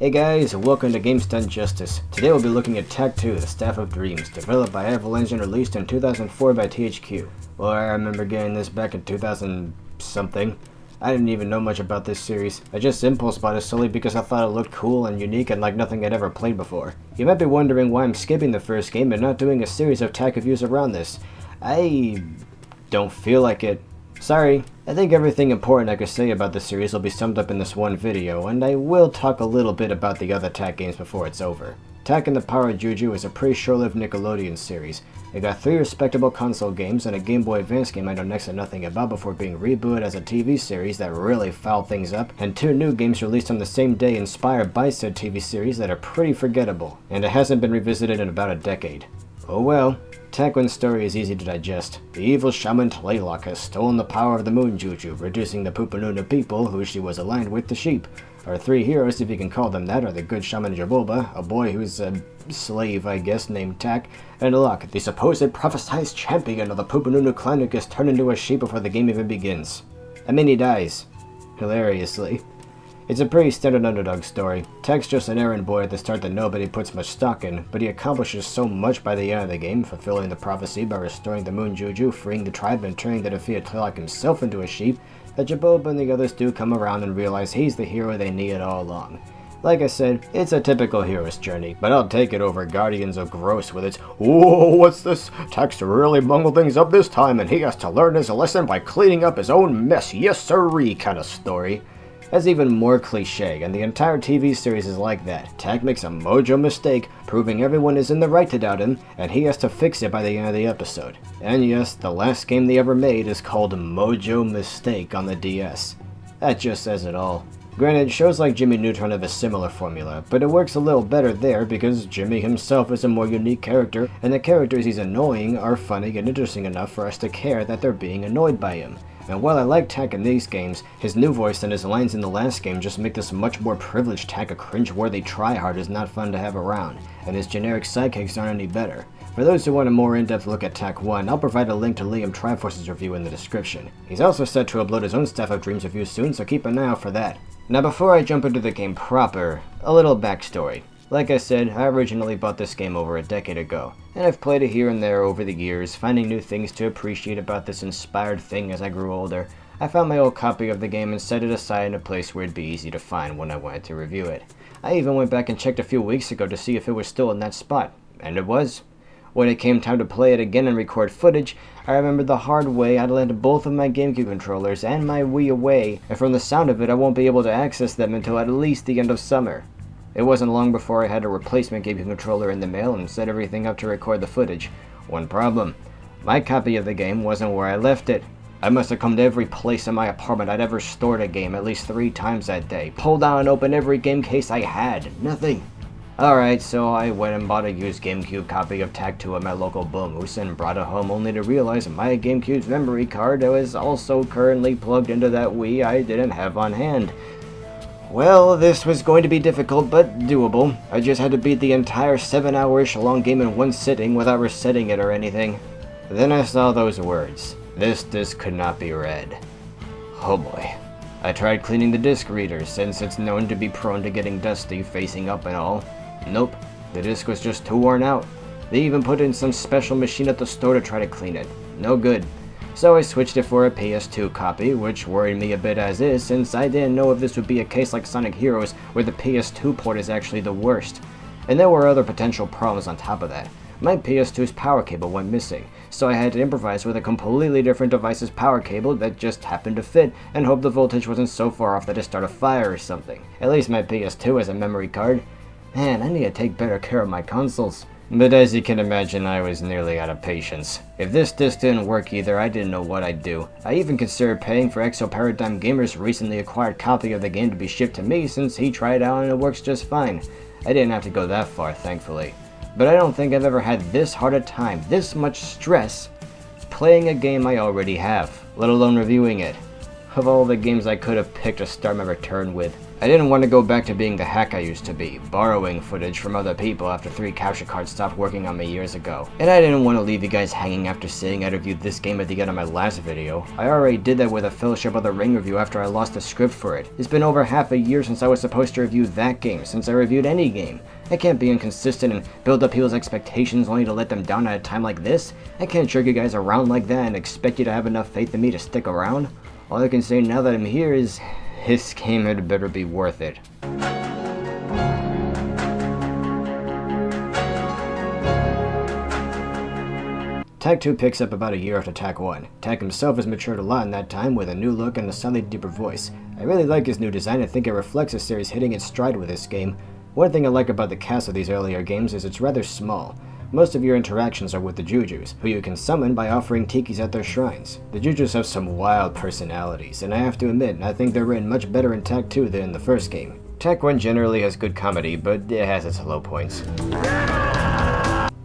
Hey guys, welcome to Games Done Justice. Today we'll be looking at Tak 2, The Staff of Dreams, developed by Avalanche and released in 2004 by THQ. Well, I remember getting this back in 2000-something. I didn't even know much about this series. I just impulse bought it solely because I thought it looked cool and unique and like nothing I'd ever played before. You might be wondering why I'm skipping the first game and not doing a series of Tak reviews around this. I don't feel like it. Sorry. I think everything important I could say about the series will be summed up in this one video, and I will talk a little bit about the other Tak games before it's over. Tak and the Power of Juju is a pretty short-lived Nickelodeon series. It got 3 respectable console games and a Game Boy Advance game I know next to nothing about before being rebooted as a TV series that really fouled things up, and 2 new games released on the same day inspired by said TV series that are pretty forgettable, and it hasn't been revisited in about a decade. Oh well. Tak 1's story is easy to digest. The evil shaman Tlaylock has stolen the power of the moon Juju, reducing the Pupanuna people, who she was aligned with, to sheep. Our 3 heroes, if you can call them that, are the good shaman Jaboba, a boy who's a slave, I guess, named Tak, and Locke, the supposed prophesized champion of the Pupanuna clan who gets turned into a sheep before the game even begins. I mean, he dies. Hilariously. It's a pretty standard underdog story. Tak's just an errand boy at the start that nobody puts much stock in, but he accomplishes so much by the end of the game, fulfilling the prophecy by restoring the moon Juju, freeing the tribe, and turning the defeated Tlaylock himself into a sheep, that Jaboba and the others do come around and realize he's the hero they needed all along. Like I said, it's a typical hero's journey, but I'll take it over Guardians of Gross with its, "Whoa, what's this? Tak's really bungled things up this time and he has to learn his lesson by cleaning up his own mess, yes sirree" kind of story. That's even more cliche, and the entire TV series is like that. Tak makes a mojo mistake, proving everyone is in the right to doubt him, and he has to fix it by the end of the episode. And yes, the last game they ever made is called Mojo Mistake on the DS. That just says it all. Granted, shows like Jimmy Neutron have a similar formula, but it works a little better there because Jimmy himself is a more unique character, and the characters he's annoying are funny and interesting enough for us to care that they're being annoyed by him. And while I like Tak in these games, his new voice and his lines in the last game just make this much more privileged Tak a cringe-worthy tryhard is not fun to have around, and his generic sidekicks aren't any better. For those who want a more in-depth look at Tak 1, I'll provide a link to Liam Triforce's review in the description. He's also set to upload his own Staff of Dreams review soon, so keep an eye out for that. Now before I jump into the game proper, a little backstory. Like I said, I originally bought this game over a decade ago, and I've played it here and there over the years, finding new things to appreciate about this inspired thing as I grew older. I found my old copy of the game and set it aside in a place where it'd be easy to find when I wanted to review it. I even went back and checked a few weeks ago to see if it was still in that spot, and it was. When it came time to play it again and record footage, I remembered the hard way I'd lent both of my GameCube controllers and my Wii away, and from the sound of it I won't be able to access them until at least the end of summer. It wasn't long before I had a replacement GameCube controller in the mail and set everything up to record the footage. One problem. My copy of the game wasn't where I left it. I must have come to every place in my apartment I'd ever stored a game at least 3 times that day, pulled out and opened every game case I had. Nothing. Alright, so I went and bought a used GameCube copy of Tak 2 at my local Bomoose and brought it home only to realize my GameCube's memory card was also currently plugged into that Wii I didn't have on hand. Well, this was going to be difficult, but doable. I just had to beat the entire 7-hour-ish long game in one sitting without resetting it or anything. Then I saw those words. This disc could not be read. Oh boy. I tried cleaning the disc reader, since it's known to be prone to getting dusty facing up and all. Nope, the disc was just too worn out. They even put it in some special machine at the store to try to clean it. No good. So I switched it for a PS2 copy, which worried me a bit as is, since I didn't know if this would be a case like Sonic Heroes, where the PS2 port is actually the worst. And there were other potential problems on top of that. My PS2's power cable went missing, so I had to improvise with a completely different device's power cable that just happened to fit, and hope the voltage wasn't so far off that it started a fire or something. At least my PS2 has a memory card. Man, I need to take better care of my consoles. But as you can imagine, I was nearly out of patience. If this disc didn't work either, I didn't know what I'd do. I even considered paying for Exo Paradigm Gamer's recently acquired copy of the game to be shipped to me, since he tried it out and it works just fine. I didn't have to go that far, thankfully. But I don't think I've ever had this hard a time, this much stress, playing a game I already have, let alone reviewing it. Of all the games I could have picked to start my return with, I didn't want to go back to being the hack I used to be, borrowing footage from other people after 3 capture cards stopped working on me years ago. And I didn't want to leave you guys hanging after saying I reviewed this game at the end of my last video. I already did that with a Fellowship of the Ring review after I lost the script for it. It's been over half a year since I was supposed to review that game, since I reviewed any game. I can't be inconsistent and build up people's expectations only to let them down at a time like this. I can't jerk you guys around like that and expect you to have enough faith in me to stick around. All I can say now that I'm here is, this game had better be worth it. Tak 2 picks up about a year after Tak 1. Tak himself has matured a lot in that time with a new look and a slightly deeper voice. I really like his new design and think it reflects the series hitting its stride with this game. One thing I like about the cast of these earlier games is it's rather small. Most of your interactions are with the Jujus, who you can summon by offering tikis at their shrines. The Jujus have some wild personalities, and I have to admit, I think they're written much better in Tak 2 than in the first game. Tak 1 generally has good comedy, but it has its low points.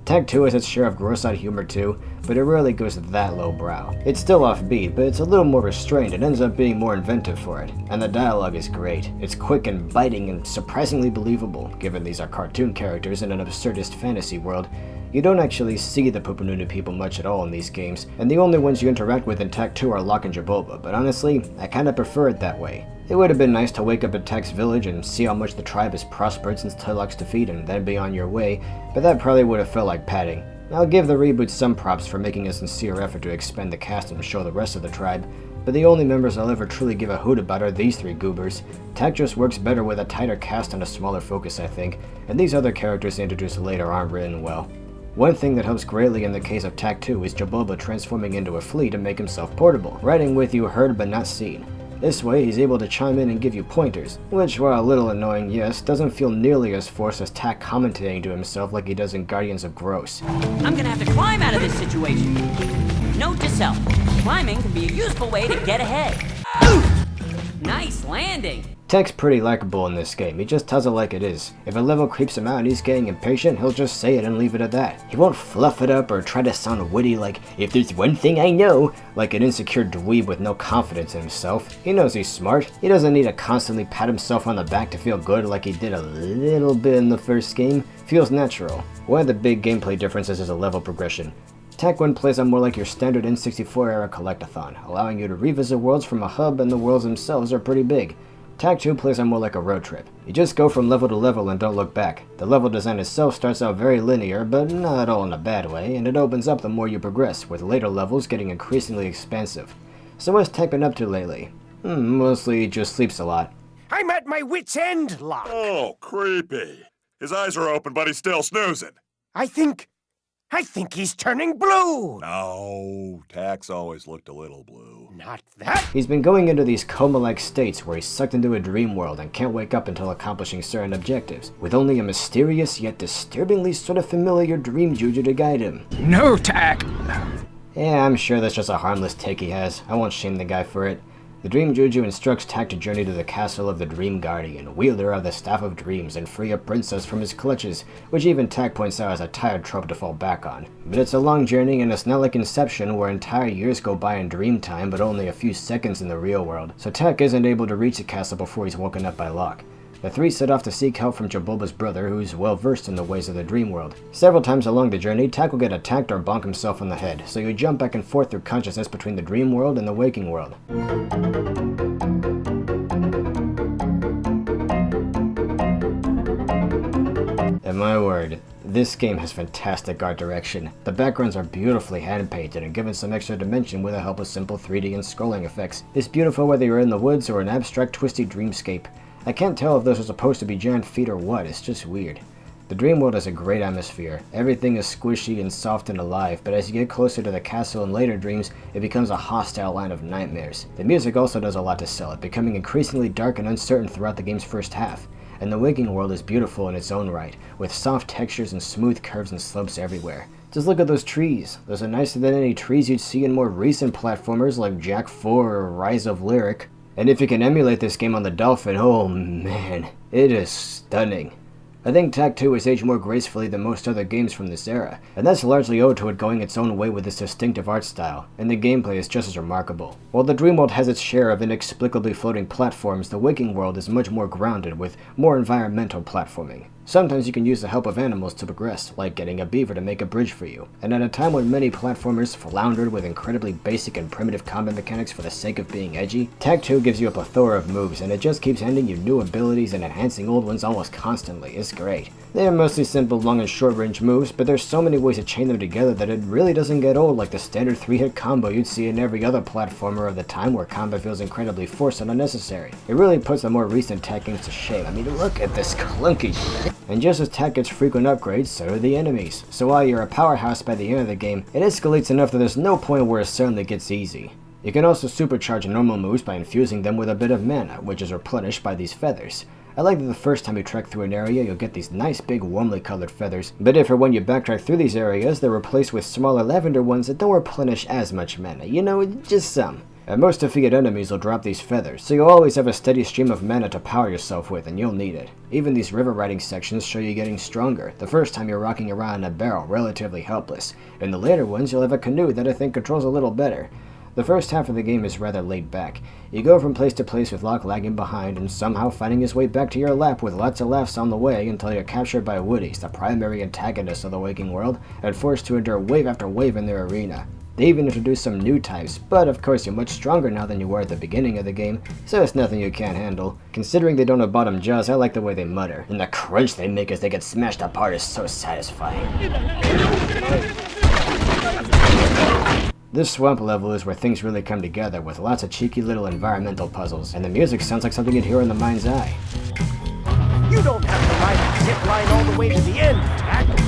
Tak 2 has its share of gross-out humor too, but it rarely goes that lowbrow. It's still offbeat, but it's a little more restrained and ends up being more inventive for it. And the dialogue is great. It's quick and biting and surprisingly believable, given these are cartoon characters in an absurdist fantasy world. You don't actually see the Pupununu people much at all in these games, and the only ones you interact with in Tak 2 are Locke and Jaboba, but honestly, I kinda prefer it that way. It would have been nice to wake up at Tak's village and see how much the tribe has prospered since Tylok's defeat and then be on your way, but that probably would have felt like padding. I'll give the reboot some props for making a sincere effort to expand the cast and show the rest of the tribe, but the only members I'll ever truly give a hoot about are these 3 goobers. Tak just works better with a tighter cast and a smaller focus, I think, and these other characters introduced later aren't written well. One thing that helps greatly in the case of Tak 2 is Jaboba transforming into a flea to make himself portable, riding with you heard but not seen. This way he's able to chime in and give you pointers, which, while a little annoying, yes, doesn't feel nearly as forced as Tak commentating to himself like he does in Guardians of Gross. I'm gonna have to climb out of this situation. Note to self, climbing can be a useful way to get ahead. Nice landing! Tak's pretty likable in this game, he just tells it like it is. If a level creeps him out and he's getting impatient, he'll just say it and leave it at that. He won't fluff it up or try to sound witty like, if there's one thing I know, like an insecure dweeb with no confidence in himself. He knows he's smart. He doesn't need to constantly pat himself on the back to feel good like he did a little bit in the first game. Feels natural. One of the big gameplay differences is a level progression. Tak 1 plays out more like your standard N64 era collectathon, allowing you to revisit worlds from a hub, and the worlds themselves are pretty big. Tak 2 plays out more like a road trip. You just go from level to level and don't look back. The level design itself starts out very linear, but not at all in a bad way, and it opens up the more you progress, with later levels getting increasingly expansive. So what's Tak been up to lately? Mostly he just sleeps a lot. I'm at my wit's end, Locke. Oh, creepy. His eyes are open, but he's still snoozing. I think he's turning blue. No, Tak's always looked a little blue. Not that. He's been going into these coma-like states where he's sucked into a dream world and can't wake up until accomplishing certain objectives, with only a mysterious yet disturbingly sort of familiar dream juju to guide him. No, Tak. Yeah, I'm sure that's just a harmless take he has. I won't shame the guy for it. The Dream Juju instructs Tak to journey to the castle of the Dream Guardian, wielder of the Staff of Dreams, and free a princess from his clutches, which even Tak points out as a tired trope to fall back on. But it's a long journey, and it's not like Inception, where entire years go by in dream time, but only a few seconds in the real world, so Tak isn't able to reach the castle before he's woken up by Locke. The 3 set off to seek help from Jaboba's brother, who's well versed in the ways of the dream world. Several times along the journey, Tak will get attacked or bonk himself on the head, so you jump back and forth through consciousness between the dream world and the waking world. And my word, this game has fantastic art direction. The backgrounds are beautifully hand-painted and given some extra dimension with the help of simple 3D and scrolling effects. It's beautiful whether you're in the woods or an abstract twisty dreamscape. I can't tell if those are supposed to be giant feet or what, it's just weird. The dream world has a great atmosphere. Everything is squishy and soft and alive, but as you get closer to the castle in later dreams, it becomes a hostile land of nightmares. The music also does a lot to sell it, becoming increasingly dark and uncertain throughout the game's first half. And the waking world is beautiful in its own right, with soft textures and smooth curves and slopes everywhere. Just look at those trees. Those are nicer than any trees you'd see in more recent platformers like Jak 4 or Rise of Lyric. And if you can emulate this game on the Dolphin, oh man, it is stunning. I think Tag 2 has aged more gracefully than most other games from this era, and that's largely owed to it going its own way with its distinctive art style, and the gameplay is just as remarkable. While the dream world has its share of inexplicably floating platforms, the waking world is much more grounded with more environmental platforming. Sometimes you can use the help of animals to progress, like getting a beaver to make a bridge for you, and at a time when many platformers floundered with incredibly basic and primitive combat mechanics for the sake of being edgy, Tag 2 gives you a plethora of moves, and it just keeps handing you new abilities and enhancing old ones almost constantly. It's great. They are mostly simple long and short range moves, but there's so many ways to chain them together that it really doesn't get old like the standard 3-hit combo you'd see in every other platformer of the time where combat feels incredibly forced and unnecessary. It really puts the more recent Tag games to shame. I mean, look at this clunky shit. And just as Tag gets frequent upgrades, so do the enemies. So while you're a powerhouse by the end of the game, it escalates enough that there's no point where it suddenly gets easy. You can also supercharge normal moves by infusing them with a bit of mana, which is replenished by these feathers. I like that the first time you trek through an area, you'll get these nice big warmly colored feathers, but if or when you backtrack through these areas, they're replaced with smaller lavender ones that don't replenish as much mana. You know, just some. And most defeated enemies will drop these feathers, so you'll always have a steady stream of mana to power yourself with, and you'll need it. Even these river riding sections show you getting stronger. The first time you're rocking around in a barrel, relatively helpless. In the later ones, you'll have a canoe that I think controls a little better. The first half of the game is rather laid back. You go from place to place with Locke lagging behind and somehow finding his way back to your lap with lots of laughs on the way until you're captured by Woodies, the primary antagonists of the waking world, and forced to endure wave after wave in their arena. They even introduced some new types, but of course you're much stronger now than you were at the beginning of the game, so it's nothing you can't handle. Considering they don't have bottom jaws, I like the way they mutter, and the crunch they make as they get smashed apart is so satisfying. This swamp level is where things really come together, with lots of cheeky little environmental puzzles, and the music sounds like something you'd hear in the mind's eye. You don't have to ride the zip line all the way to the end, Tag.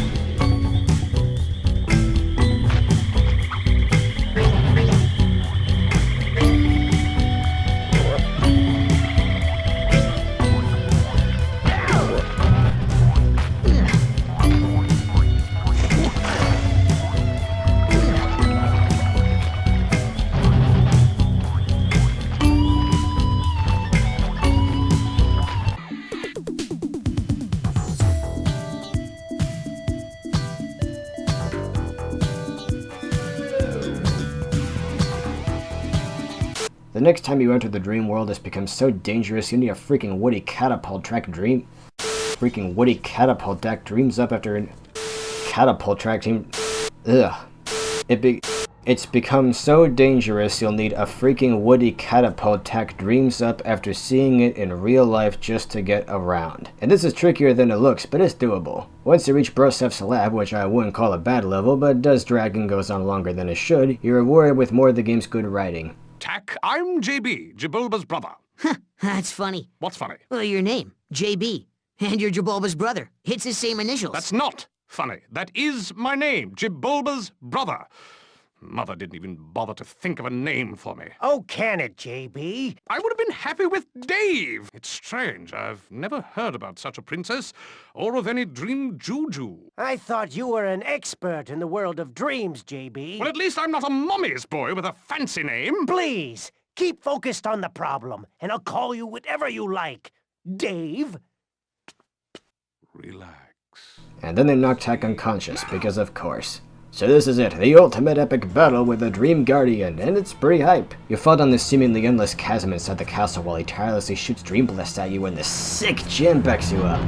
The next time you enter the dream world, it's become so dangerous you need a freaking Woody catapult track dreams up after catapult track team. Ugh. It's become so dangerous you'll need a freaking Woody catapult tack dreams up after seeing it in real life just to get around. And this is trickier than it looks, but it's doable. Once you reach Brosef's lab, which I wouldn't call a bad level, but does drag and goes on longer than it should, you're rewarded with more of the game's good writing. Tack, I'm JB, Jabulba's brother. That's funny. What's funny? Well, your name, JB. And you're Jabulba's brother. It's the same initials. That's not funny. That is my name, Jabulba's brother. Mother didn't even bother to think of a name for me. Oh, can it, JB? I would have been happy with Dave. It's strange. I've never heard about such a princess, or of any dream juju. I thought you were an expert in the world of dreams, JB. Well, at least I'm not a mommy's boy with a fancy name. Please, keep focused on the problem, and I'll call you whatever you like. Dave? Relax. And then they knock Tack unconscious, because of course. So this is it, the ultimate epic battle with the Dream Guardian, and it's pretty hype. You fall down this seemingly endless chasm inside the castle while he tirelessly shoots Dream Blasts at you and the sick jam backs you up.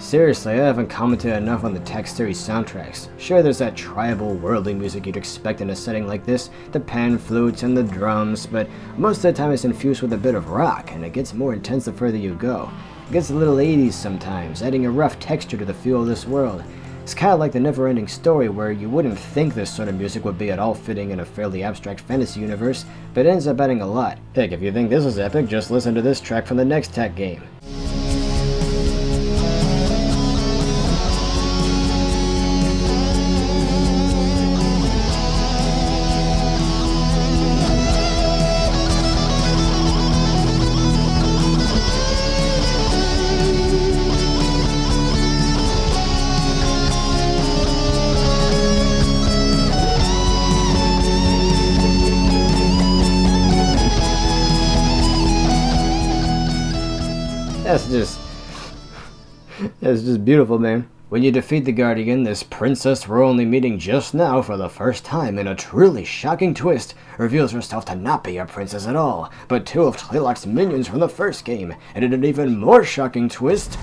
Seriously, I haven't commented enough on the Tag series soundtracks. Sure, there's that tribal, worldly music you'd expect in a setting like this, the pan flutes and the drums, but most of the time it's infused with a bit of rock, and it gets more intense the further you go. It gets a little 80s sometimes, adding a rough texture to the feel of this world. It's kind of like the never-ending story where you wouldn't think this sort of music would be at all fitting in a fairly abstract fantasy universe, but it ends up adding a lot. Heck, if you think this is epic, just listen to this track from the next tech game. That's just beautiful, man. When you defeat the Guardian, this princess we're only meeting just now for the first time in a truly shocking twist reveals herself to not be a princess at all, but two of Tlaylock's minions from the first game, and in an even more shocking twist...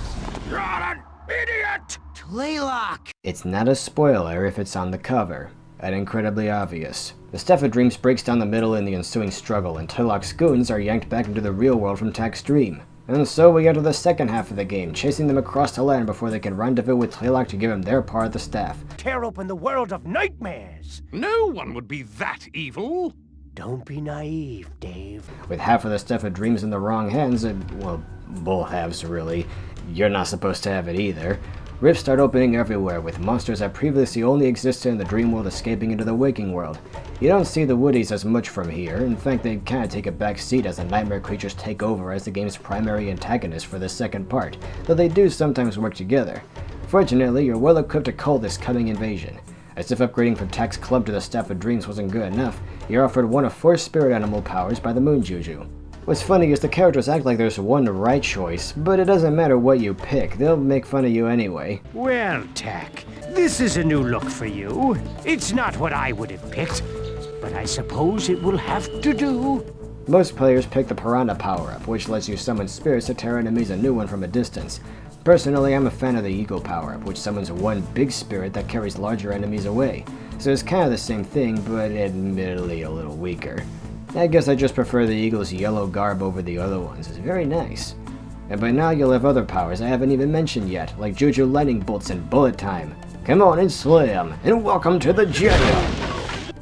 You're an idiot! Tlaylock! It's not a spoiler if it's on the cover, and incredibly obvious. The Staff of Dreams breaks down the middle in the ensuing struggle, and Tlaylock's goons are yanked back into the real world from Tech's dream. And so we enter the second half of the game, chasing them across the land before they can rendezvous with Tlaylock to give him their part of the staff. Tear open the world of nightmares! No one would be that evil. Don't be naive, Dave. With half of the Staff of Dreams in the wrong hands, well, both halves really, you're not supposed to have it either, rifts start opening everywhere, with monsters that previously only existed in the dream world escaping into the waking world. You don't see the Woodies as much from here. In fact, they kinda take a back seat as the nightmare creatures take over as the game's primary antagonists for the second part, though they do sometimes work together. Fortunately, you're well equipped to call this coming invasion. As if upgrading from Tech's Club to the Staff of Dreams wasn't good enough, you're offered one of 4 spirit animal powers by the Moon Juju. What's funny is the characters act like there's one right choice, but it doesn't matter what you pick, they'll make fun of you anyway. Well, Tech, this is a new look for you. It's not what I would have picked, but I suppose it will have to do. Most players pick the Piranha power-up, which lets you summon spirits to tear enemies a new one from a distance. Personally, I'm a fan of the Eagle power-up, which summons one big spirit that carries larger enemies away. So it's kind of the same thing, but admittedly a little weaker. I guess I just prefer the Eagle's yellow garb over the other ones. It's very nice. And by now you'll have other powers I haven't even mentioned yet, like Juju Lightning Bolts and Bullet Time. Come on and slam, and welcome to the jail!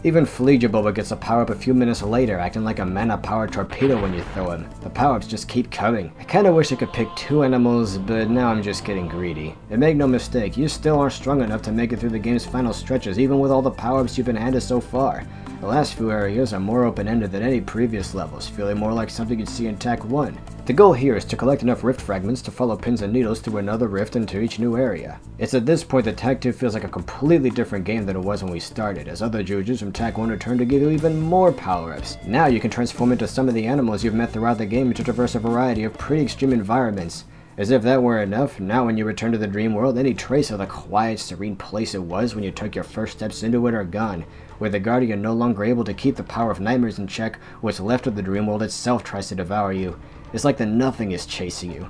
Even Fleejaboba gets a power-up a few minutes later, acting like a mana-powered torpedo when you throw him. The power-ups just keep coming. I kinda wish I could pick 2 animals, but now I'm just getting greedy. And make no mistake, you still aren't strong enough to make it through the game's final stretches, even with all the power-ups you've been handed so far. The last few areas are more open-ended than any previous levels, feeling more like something you'd see in Tech 1. The goal here is to collect enough rift fragments to follow pins and needles through another rift into each new area. It's at this point that Tech 2 feels like a completely different game than it was when we started, as other Jujus from Tech 1 return to give you even more power-ups. Now you can transform into some of the animals you've met throughout the game to traverse a variety of pretty extreme environments. As if that weren't enough, now when you return to the dream world, any trace of the quiet, serene place it was when you took your first steps into it are gone. With the Guardian no longer able to keep the power of nightmares in check, what's left of the dream world itself tries to devour you. It's like the nothing is chasing you.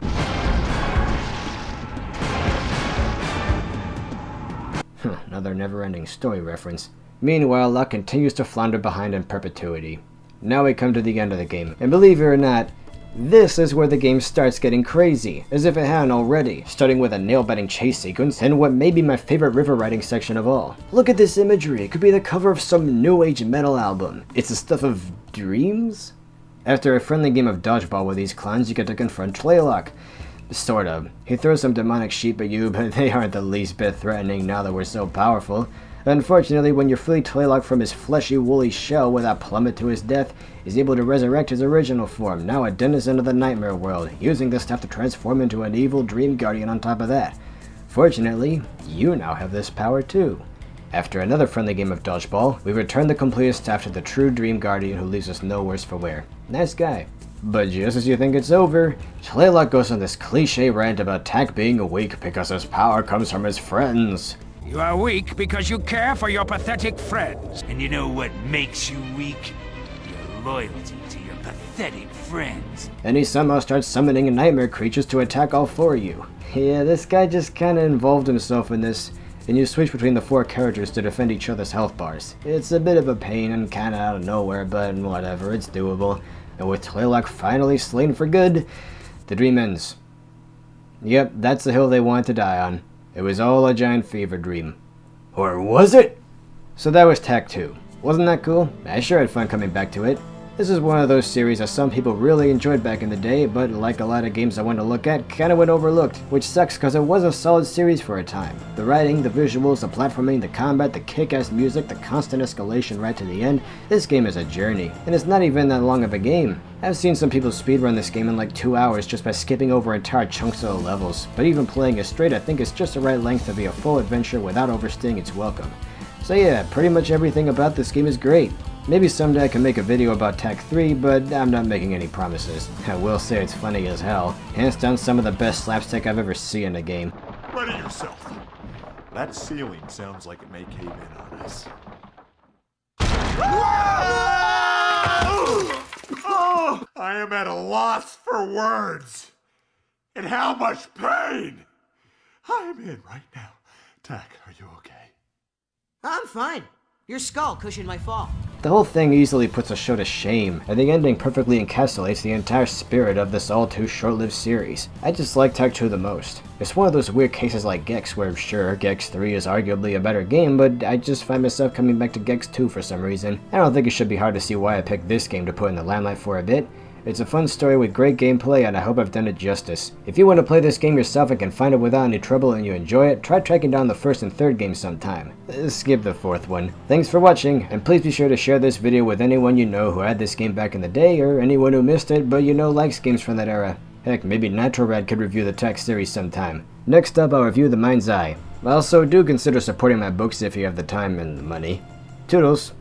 Another never-ending story reference. Meanwhile, luck continues to flounder behind in perpetuity. Now we come to the end of the game, and believe it or not, this is where the game starts getting crazy, as if it hadn't already, starting with a nail-biting chase sequence and what may be my favorite river riding section of all. Look at this imagery, it could be the cover of some new age metal album. It's the stuff of dreams? After a friendly game of dodgeball with these clowns, you get to confront Tlaylock. Sort of. He throws some demonic sheep at you, but they aren't the least bit threatening now that we're so powerful. Unfortunately, when you free Tlaylock from his fleshy, woolly shell without plummet to his death, he's able to resurrect his original form, now a denizen of the nightmare world, using this stuff to transform into an evil dream guardian on top of that. Fortunately, you now have this power too. After another friendly game of dodgeball, we return the completed staff to the true dream guardian who leaves us no worse for wear. Nice guy. But just as you think it's over, Tlaylock goes on this cliche rant about Tak being weak because his power comes from his friends. You are weak because you care for your pathetic friends. And you know what makes you weak? Your loyalty to your pathetic friends. And he somehow starts summoning nightmare creatures to attack all 4 of you. Yeah, this guy just kinda involved himself in this, and you switch between the 4 characters to defend each other's health bars. It's a bit of a pain and kinda out of nowhere, but whatever, it's doable. And with Tlaylock finally slain for good, the dream ends. Yep, that's the hill they wanted to die on. It was all a giant fever dream. Or was it? So that was Tak 2. Wasn't that cool? I sure had fun coming back to it. This is one of those series that some people really enjoyed back in the day, but like a lot of games I went to look at, kinda went overlooked, which sucks cause it was a solid series for a time. The writing, the visuals, the platforming, the combat, the kick-ass music, the constant escalation right to the end, this game is a journey, and it's not even that long of a game. I've seen some people speedrun this game in like 2 hours just by skipping over entire chunks of the levels, but even playing it straight I think it's just the right length to be a full adventure without overstaying its welcome. So yeah, pretty much everything about this game is great. Maybe someday I can make a video about Tak 3, but I'm not making any promises. I will say it's funny as hell. Hands down some of the best slapstick I've ever seen in a game. Ready yourself. That ceiling sounds like it may cave in on us. Oh, I am at a loss for words. And how much pain! I am in right now. Tak, are you okay? I'm fine. Your skull cushioned my fall. The whole thing easily puts a show to shame, and the ending perfectly encapsulates the entire spirit of this all too short-lived series. I just like Tak 2 the most. It's one of those weird cases like Gex where sure, Gex 3 is arguably a better game, but I just find myself coming back to Gex 2 for some reason. I don't think it should be hard to see why I picked this game to put in the limelight for a bit. It's a fun story with great gameplay and I hope I've done it justice. If you want to play this game yourself and can find it without any trouble and you enjoy it, try tracking down the first and third games sometime. Skip the fourth one. Thanks for watching, and please be sure to share this video with anyone you know who had this game back in the day, or anyone who missed it but you know likes games from that era. Heck, maybe NitroRad could review the Tak series sometime. Next up, I'll review The Mind's Eye. Also, do consider supporting my books if you have the time and the money. Toodles!